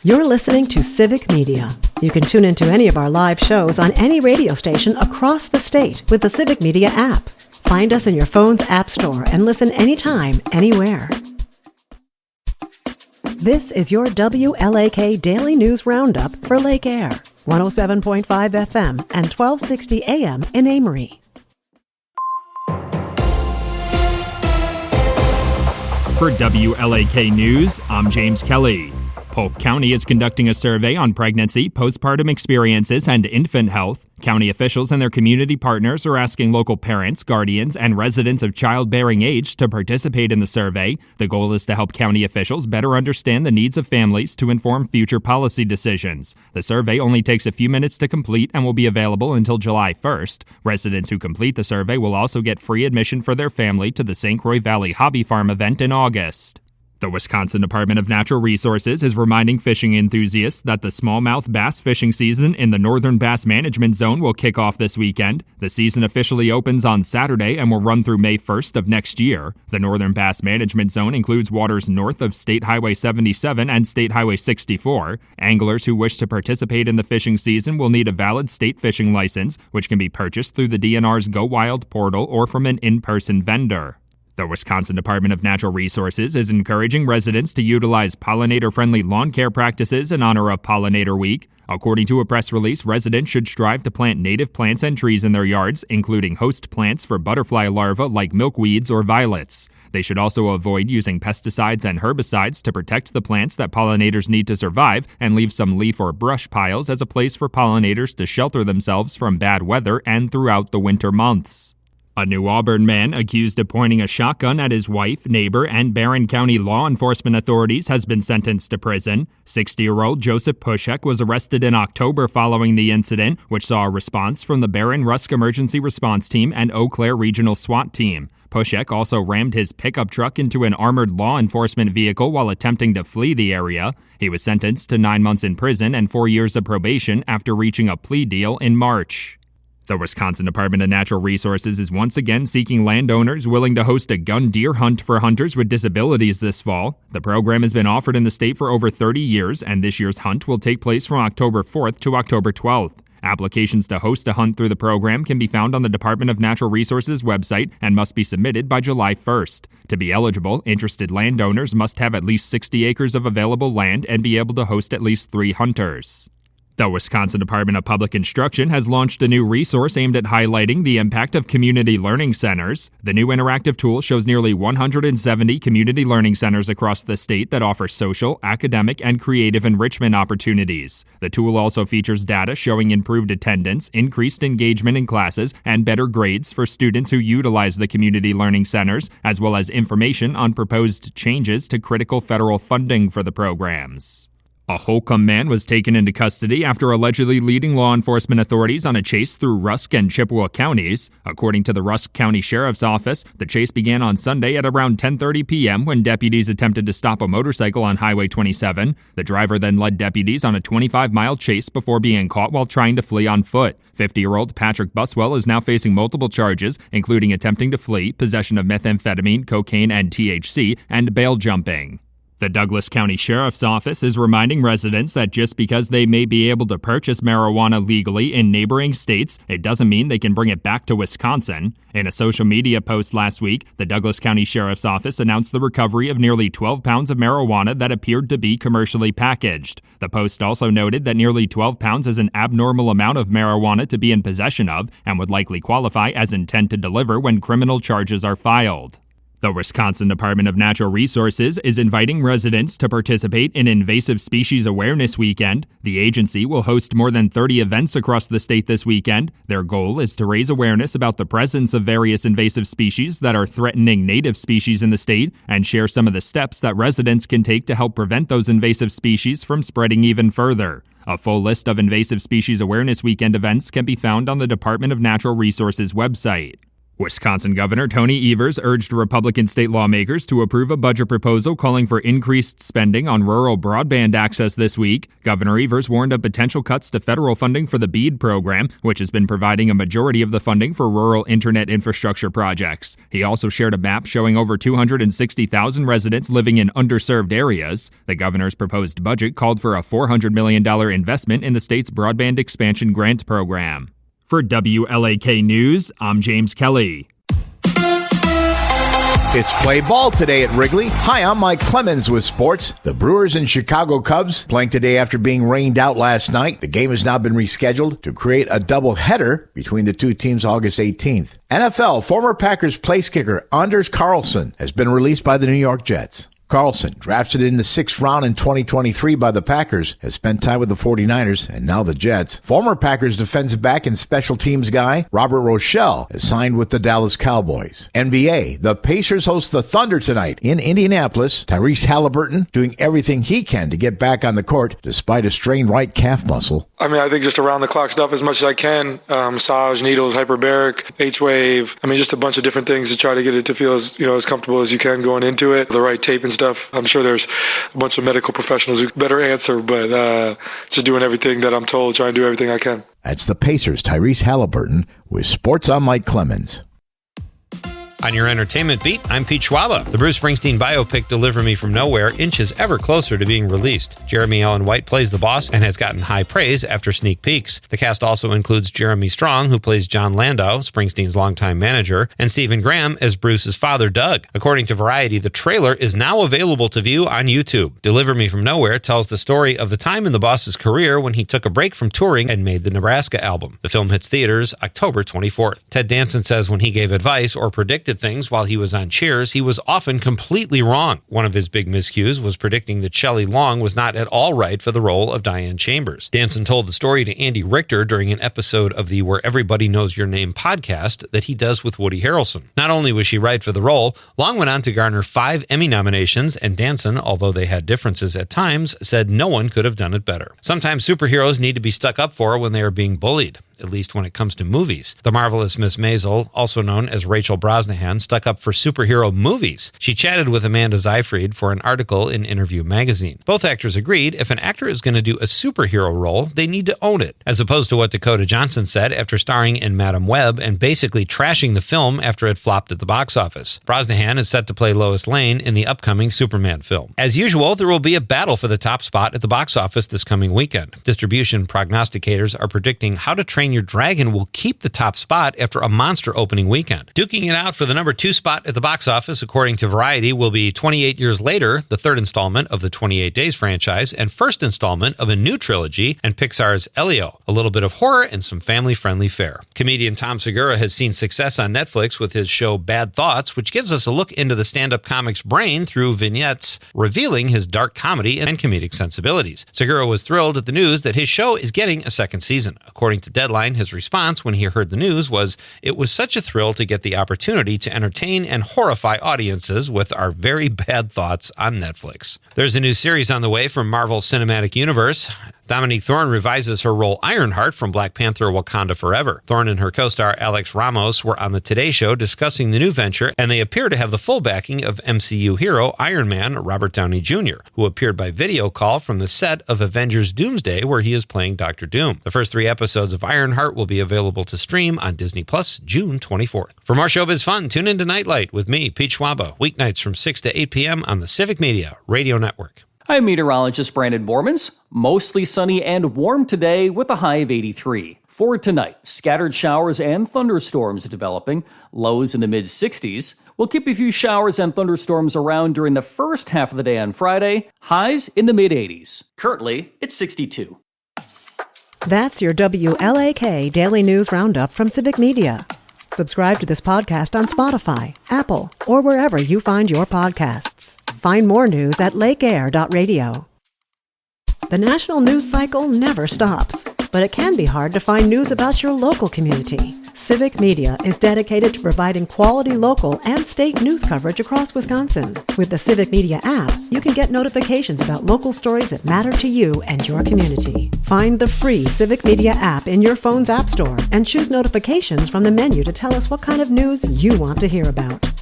You're listening to Civic Media. You can tune into any of our live shows on any radio station across the state with the Civic Media app. Find us in your phone's app store and listen anytime, anywhere. This is your WLAK Daily News Roundup for Lake Air, 107.5 FM and 1260 AM in Amory. For WLAK News, I'm James Kelly. Polk County is conducting a survey on pregnancy, postpartum experiences, and infant health. County officials and their community partners are asking local parents, guardians, and residents of childbearing age to participate in the survey. The goal is to help county officials better understand the needs of families to inform future policy decisions. The survey only takes a few minutes to complete and will be available until July 1st. Residents who complete the survey will also get free admission for their family to the St. Croix Valley Hobby Farm event in August. The Wisconsin Department of Natural Resources is reminding fishing enthusiasts that the smallmouth bass fishing season in the Northern Bass Management Zone will kick off this weekend. The season officially opens on Saturday and will run through May 1st of next year. The Northern Bass Management Zone includes waters north of State Highway 77 and State Highway 64. Anglers who wish to participate in the fishing season will need a valid state fishing license, which can be purchased through the DNR's Go Wild portal or from an in-person vendor. The Wisconsin Department of Natural Resources is encouraging residents to utilize pollinator-friendly lawn care practices in honor of Pollinator Week. According to a press release, residents should strive to plant native plants and trees in their yards, including host plants for butterfly larvae like milkweeds or violets. They should also avoid using pesticides and herbicides to protect the plants that pollinators need to survive and leave some leaf or brush piles as a place for pollinators to shelter themselves from bad weather and throughout the winter months. A New Auburn man accused of pointing a shotgun at his wife, neighbor, and Barron County law enforcement authorities has been sentenced to prison. 60-year-old Joseph Pushek was arrested in October following the incident, which saw a response from the Barron-Rusk Emergency Response Team and Eau Claire Regional SWAT Team. Pushek also rammed his pickup truck into an armored law enforcement vehicle while attempting to flee the area. He was sentenced to 9 months in prison and 4 years of probation after reaching a plea deal in March. The Wisconsin Department of Natural Resources is once again seeking landowners willing to host a gun deer hunt for hunters with disabilities this fall. The program has been offered in the state for over 30 years, and this year's hunt will take place from October 4th to October 12th. Applications to host a hunt through the program can be found on the Department of Natural Resources website and must be submitted by July 1st. To be eligible, interested landowners must have at least 60 acres of available land and be able to host at least 3 hunters. The Wisconsin Department of Public Instruction has launched a new resource aimed at highlighting the impact of community learning centers. The new interactive tool shows nearly 170 community learning centers across the state that offer social, academic, and creative enrichment opportunities. The tool also features data showing improved attendance, increased engagement in classes, and better grades for students who utilize the community learning centers, as well as information on proposed changes to critical federal funding for the programs. A Holcomb man was taken into custody after allegedly leading law enforcement authorities on a chase through Rusk and Chippewa counties. According to the Rusk County Sheriff's Office, the chase began on Sunday at around 10:30 p.m. when deputies attempted to stop a motorcycle on Highway 27. The driver then led deputies on a 25-mile chase before being caught while trying to flee on foot. 50-year-old Patrick Buswell is now facing multiple charges, including attempting to flee, possession of methamphetamine, cocaine, and THC, and bail jumping. The Douglas County Sheriff's Office is reminding residents that just because they may be able to purchase marijuana legally in neighboring states, it doesn't mean they can bring it back to Wisconsin. In a social media post last week, the Douglas County Sheriff's Office announced the recovery of nearly 12 pounds of marijuana that appeared to be commercially packaged. The post also noted that nearly 12 pounds is an abnormal amount of marijuana to be in possession of and would likely qualify as intent to deliver when criminal charges are filed. The Wisconsin Department of Natural Resources is inviting residents to participate in Invasive Species Awareness Weekend. The agency will host more than 30 events across the state this weekend. Their goal is to raise awareness about the presence of various invasive species that are threatening native species in the state and share some of the steps that residents can take to help prevent those invasive species from spreading even further. A full list of Invasive Species Awareness Weekend events can be found on the Department of Natural Resources website. Wisconsin Governor Tony Evers urged Republican state lawmakers to approve a budget proposal calling for increased spending on rural broadband access this week. Governor Evers warned of potential cuts to federal funding for the BEAD program, which has been providing a majority of the funding for rural internet infrastructure projects. He also shared a map showing over 260,000 residents living in underserved areas. The governor's proposed budget called for a $400 million investment in the state's broadband expansion grant program. For WLAK News, I'm James Kelly. It's play ball today at Wrigley. Hi, I'm Mike Clemens with sports. The Brewers and Chicago Cubs playing today after being rained out last night. The game has now been rescheduled to create a doubleheader between the two teams August 18th. NFL, former Packers place kicker Anders Carlson has been released by the New York Jets. Carlson, drafted in the 6th round in 2023 by the Packers, has spent time with the 49ers and now the Jets. Former Packers defensive back and special teams guy Robert Rochelle has signed with the Dallas Cowboys. NBA, the Pacers host the Thunder tonight in Indianapolis. Tyrese Halliburton doing everything he can to get back on the court despite a strained right calf muscle. I think just around-the-clock stuff as much as I can. Massage, needles, hyperbaric, H-wave. Just a bunch of different things to try to get it to feel as comfortable as you can going into it. The right tape and stuff. I'm sure there's a bunch of medical professionals who better answer, but just doing everything that I'm told, trying to do everything I can. That's the Pacers' Tyrese Halliburton with Sports on Mike Clemens. On your entertainment beat, I'm Pete Schwaba. The Bruce Springsteen biopic Deliver Me From Nowhere inches ever closer to being released. Jeremy Allen White plays the boss and has gotten high praise after sneak peeks. The cast also includes Jeremy Strong, who plays John Landau, Springsteen's longtime manager, and Stephen Graham as Bruce's father, Doug. According to Variety, the trailer is now available to view on YouTube. Deliver Me From Nowhere tells the story of the time in the boss's career when he took a break from touring and made the Nebraska album. The film hits theaters October 24th. Ted Danson says when he gave advice or predicted things while he was on Cheers, he was often completely wrong. One of his big miscues was predicting that Shelley Long was not at all right for the role of Diane Chambers. Danson told the story to Andy Richter during an episode of the Where Everybody Knows Your Name podcast that he does with Woody Harrelson. Not only was she right for the role, Long went on to garner 5 Emmy nominations, and Danson, although they had differences at times, said no one could have done it better. Sometimes superheroes need to be stuck up for when they are being bullied, at least when it comes to movies. The marvelous Miss Maisel, also known as Rachel Brosnahan, stuck up for superhero movies. She chatted with Amanda Seyfried for an article in Interview magazine. Both actors agreed if an actor is going to do a superhero role, they need to own it, as opposed to what Dakota Johnson said after starring in Madam Web and basically trashing the film after it flopped at the box office. Brosnahan is set to play Lois Lane in the upcoming Superman film. As usual, there will be a battle for the top spot at the box office this coming weekend. Distribution prognosticators are predicting How to Train Your Dragon will keep the top spot after a monster opening weekend. Duking it out for the number 2 spot at the box office, according to Variety, will be 28 Years Later, the 3rd installment of the 28 Days franchise, and 1st installment of a new trilogy, and Pixar's Elio, a little bit of horror and some family-friendly fare. Comedian Tom Segura has seen success on Netflix with his show Bad Thoughts, which gives us a look into the stand-up comic's brain through vignettes, revealing his dark comedy and comedic sensibilities. Segura was thrilled at the news that his show is getting a 2nd season. According to Deadline, his response when he heard the news was, "It was such a thrill to get the opportunity to entertain and horrify audiences with our very bad thoughts on Netflix." There's a new series on the way from Marvel Cinematic Universe. Dominique Thorne revises her role Ironheart from Black Panther Wakanda Forever. Thorne and her co-star Alex Ramos were on the Today Show discussing the new venture, and they appear to have the full backing of MCU hero Iron Man Robert Downey Jr., who appeared by video call from the set of Avengers Doomsday, where he is playing Dr. Doom. The first 3 episodes of Ironheart will be available to stream on Disney Plus June 24th. For more showbiz fun, tune into Nightlight with me, Pete Schwaba, weeknights from 6 to 8 p.m. on the Civic Media Radio Network. I'm meteorologist Brandon Bormans. Mostly sunny and warm today with a high of 83. For tonight, scattered showers and thunderstorms developing, lows in the mid-60s. We'll keep a few showers and thunderstorms around during the first half of the day on Friday, highs in the mid-80s. Currently, it's 62. That's your WLAK Daily News Roundup from Civic Media. Subscribe to this podcast on Spotify, Apple, or wherever you find your podcasts. Find more news at lakeair.radio. The national news cycle never stops, but it can be hard to find news about your local community. Civic Media is dedicated to providing quality local and state news coverage across Wisconsin. With the Civic Media app, you can get notifications about local stories that matter to you and your community. Find the free Civic Media app in your phone's app store and choose notifications from the menu to tell us what kind of news you want to hear about.